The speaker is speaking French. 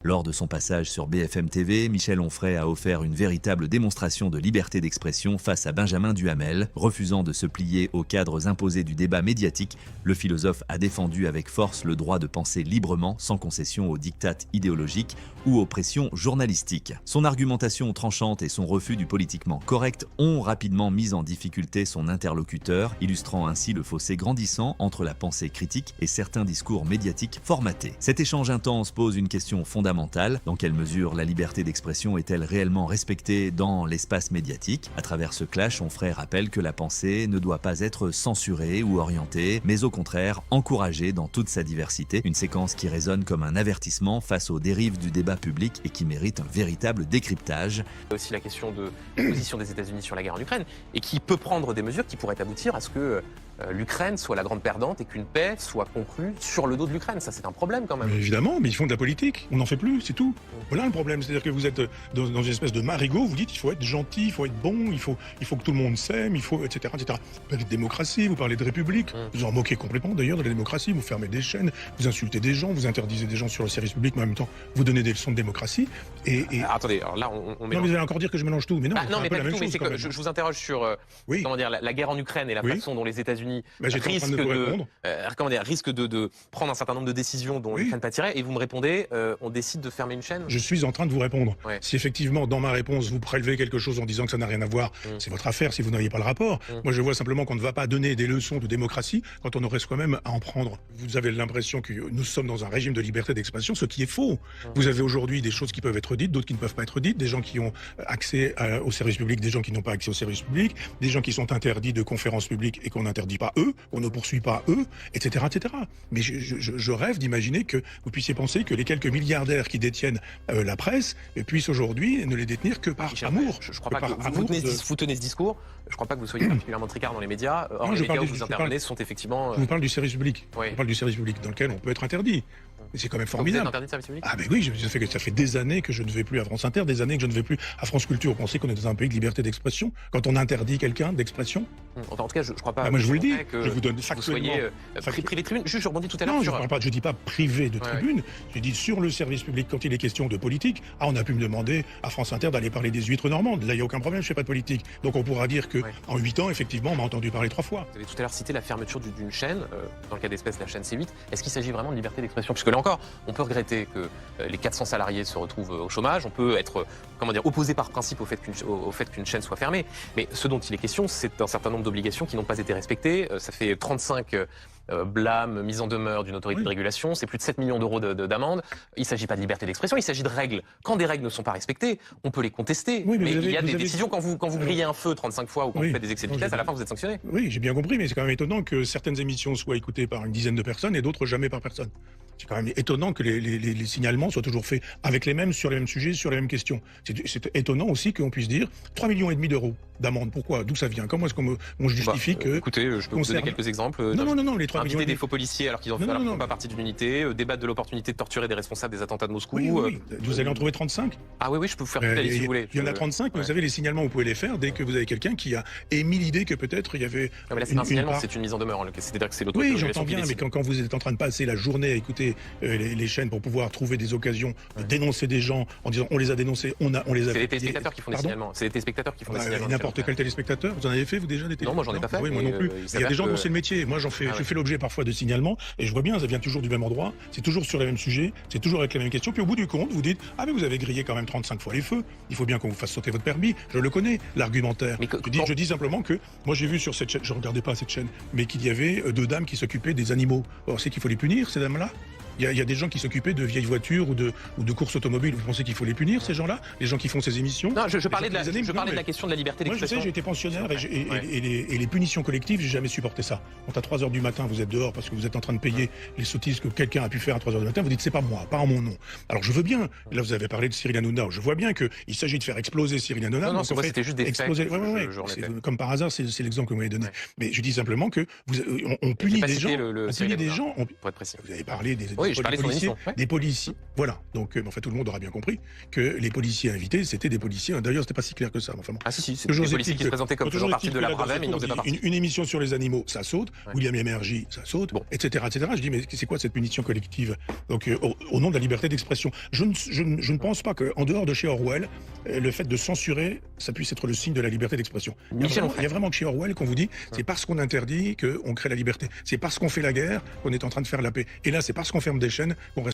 Lors de son passage sur BFM TV, Michel Onfray a offert une véritable démonstration de liberté d'expression face à Benjamin Duhamel. Refusant de se plier aux cadres imposés du débat médiatique, le philosophe a défendu avec force le droit de penser librement, sans concession aux diktats idéologiques ou aux pressions journalistiques. Son argumentation tranchante et son refus du politiquement correct ont rapidement mis en difficulté son interlocuteur, illustrant ainsi le fossé grandissant entre la pensée critique et certains discours médiatiques formatés. Cet échange intense pose une question fondamentale. Dans quelle mesure la liberté d'expression est-elle réellement respectée dans l'espace médiatique? À travers ce clash, Onfray rappelle que la pensée ne doit pas être censurée ou orientée, mais au contraire encouragée dans toute sa diversité. Une séquence qui résonne comme un avertissement face aux dérives du débat public et qui mérite un véritable décryptage. Il y a aussi la question de la position des États-Unis sur la guerre en Ukraine et qui peut prendre des mesures qui pourraient aboutir à ce que l'Ukraine soit la grande perdante et qu'une paix soit conclue sur le dos de l'Ukraine. Ça, c'est un problème quand même. Mais évidemment, mais ils font de la politique. On n'en fait plus, c'est tout. Voilà le problème. C'est-à-dire que vous êtes dans une espèce de marigot, vous dites il faut être gentil, il faut être bon, il faut que tout le monde s'aime, il faut, etc., etc. Vous parlez de démocratie, vous parlez de république. Vous en moquez complètement d'ailleurs de la démocratie. Vous fermez des chaînes, vous insultez des gens, vous interdisez des gens sur le service public, mais en même temps, vous donnez des leçons de démocratie. Attendez, alors là, on Non, mélange. mais vous allez encore dire que je mélange tout. Mais non, Non, mais pas pas du tout. Mais c'est que je vous interroge sur Oui. comment dire, la guerre en Ukraine et la Oui. façon dont les États-Unis J'étais en train de vous répondre. risquent de prendre un certain nombre de décisions dont Oui. l'Ukraine pâtirait. Et vous me répondez, on décide de fermer une chaîne. Je suis en train de vous répondre. Ouais. Si effectivement, dans ma réponse, vous prélevez quelque chose en disant que ça n'a rien à voir, c'est votre affaire si vous n'aviez pas le rapport. Moi, je vois simplement qu'on ne va pas donner des leçons de démocratie quand on aurait soi-même à en prendre. Vous avez l'impression que nous sommes dans un régime de liberté d'expression, ce qui est faux. Vous avez aujourd'hui des choses qui peuvent être dites, d'autres qui ne peuvent pas être dites, des gens qui ont accès au service public, des gens qui n'ont pas accès au service public, des gens qui sont interdits de conférences publiques et qu'on n'interdit pas eux, qu'on ne poursuit pas eux, etc., etc. Mais je rêve d'imaginer que vous puissiez penser que les quelques milliardaires qui détiennent la presse puissent aujourd'hui ne les détenir que par amour. Je crois pas que vous tenez ce discours. Je crois pas que vous soyez particulièrement tricard dans les médias. Or, Non, les je médias parle où du- vous je intervenez sont effectivement. Je vous parle du service public. Oui. Je parle du service public dans lequel on peut être interdit. Et c'est quand même Vous êtes formidable. interdit de service public. Ah ben oui, ça fait des années que je ne vais plus à France Inter, des années que je ne vais plus à France Culture. Vous pensez qu'on est dans un pays de liberté d'expression quand on interdit quelqu'un d'expression? Enfin, en tout cas, je crois pas. Ah, moi je vous le dis, que je vous donne vous factuellement. soyez privé de tribune. Juste, je rebondis tout à l'heure Non, je sur. parle pas, je dis pas privé de Ouais, tribune. J'ai dit sur le service public quand il est question de politique. Ah, on a pu me demander à France Inter d'aller parler des huîtres normandes. Là, il y a aucun problème, je fais pas de politique. Donc on pourra dire que Ouais. en 8 ans, effectivement, on m'a entendu parler 3 fois. Vous avez tout à l'heure cité la fermeture d'une chaîne, dans le cas d'espèce la chaîne C8. Est-ce qu'il s'agit vraiment de liberté d'expression? Puisque là encore, on peut regretter que les 400 salariés se retrouvent au chômage, on peut être opposé par principe au fait qu'une chaîne soit fermée. Mais ce dont il est question, c'est un certain nombre d'obligations qui n'ont pas été respectées. Ça fait 35 blâmes, mise en demeure d'une autorité Oui. de régulation, c'est plus de 7 millions d'euros d'amende. Il ne s'agit pas de liberté d'expression, il s'agit de règles. Quand des règles ne sont pas respectées, on peut les contester. Oui, mais mais vous avez- il y a vous des avez- décisions, quand vous grillez un feu 35 fois ou quand Oui. vous faites des excès de Non, vitesse, j'ai- à la fin vous êtes sanctionné. Oui, j'ai bien compris, mais c'est quand même étonnant que certaines émissions soient écoutées par une dizaine de personnes et d'autres jamais par personne. C'est quand même étonnant que les signalements soient toujours faits avec les mêmes, sur les mêmes sujets, sur les mêmes questions. C'est étonnant aussi qu'on puisse dire 3,5 millions d'euros d'amende. Pourquoi? D'où ça vient? Comment est-ce qu'on justifie que... Écoutez, je peux vous donner quelques exemples. Non, les 3 millions Inviter et des demi... faux policiers alors qu'ils Non, ne non, font pas partie d'une unité, débattre de l'opportunité de torturer des responsables des attentats de Moscou. Oui, vous allez en trouver 35. Ah oui, je peux vous faire tout si vous voulez. Il y en a 35, mais Ouais. vous savez, les signalements, vous pouvez les faire dès que vous avez quelqu'un qui a émis l'idée que peut-être il y avait Non, mais là, c'est pas un signalement, part- c'est une mise en demeure. C'est-à-dire que c'est l'autorité Oui, de j'entends régulation qui bien, mais décide. quand vous êtes en train de passer la journée à écouter les chaînes pour pouvoir trouver des occasions de dénoncer des gens en disant on les a dénoncés, on les a C'est les fait téléspectateurs qui font des Pardon signalements. C'est les téléspectateurs qui font des signalements. N'importe quel téléspectateur, vous en avez fait vous déjà des Non, moi, j'en ai pas fait, Oui, moi mais, non plus. il Il y a s'avère des gens que- dont c'est le métier. Moi, Ah ouais. je fais l'objet parfois de signalements et je vois bien, ça vient toujours du même endroit. C'est toujours sur les mêmes sujets, c'est toujours avec les mêmes questions. Puis au bout du compte, vous dites ah mais vous avez grillé quand même 35 fois les feux. Il faut bien qu'on vous fasse sauter votre permis. Je le connais, l'argumentaire. Mais Je dis simplement que moi j'ai vu sur cette chaîne, je regardais pas cette chaîne, mais qu'il y avait 2 dames qui s'occupaient des animaux. Or c'est qu'il faut les punir ces dames-là. Il y a des gens qui s'occupaient de vieilles voitures ou de courses automobiles. Vous pensez qu'il faut les punir, ces gens-là? Les gens qui font ces émissions? Non, je parlais de Les gens qui les animent, de la question de la liberté Moi, je d'expression. sais, j'ai été pensionnaire Ouais. et les punitions collectives, j'ai jamais supporté ça. Quand à 3h du matin, vous êtes dehors parce que vous êtes en train de payer les sottises que quelqu'un a pu faire à 3h du matin, vous dites c'est pas moi, pas en mon nom. Alors je veux bien, là vous avez parlé de Cyril Hanouna, je vois bien qu'il s'agit de faire exploser Cyril Hanouna. Non, donc c'est on moi, fait c'était juste des faits exploser. que je remettais. Comme par hasard, c'est l'exemple que vous m'avez donné. Ouais. Mais je dis simplement que on J'ai punit pas des cité gens, le on Cyril punit des Hanouna, gens. pour être précis. Vous avez parlé des Oui, Oui, je parlais de son émission. Ouais. des policiers. Voilà. Donc, en fait, tout le monde aura bien compris que les policiers invités, c'était des policiers. D'ailleurs, c'était pas si clair que ça. Enfin, bon. Ah si, c'est Toujours des policiers est-il qui se présentaient comme faisant partie de la Bravem, mais ils n'en faisaient pas partie. Une émission sur les animaux, ça saute. Ouais. William Emergy, ça saute, Bon. etc., etc. Je dis, mais c'est quoi cette punition collective? Donc, au nom de la liberté d'expression. Je ne pense pas qu'en dehors de chez Orwell, le fait de censurer, ça puisse être le signe de la liberté d'expression. Il y a vraiment que chez Orwell qu'on vous dit, c'est parce qu'on interdit qu'on crée la liberté. C'est parce qu'on fait la guerre qu'on est en train de faire la paix. Et là, c'est parce qu'on ferme des chaînes qu'on reste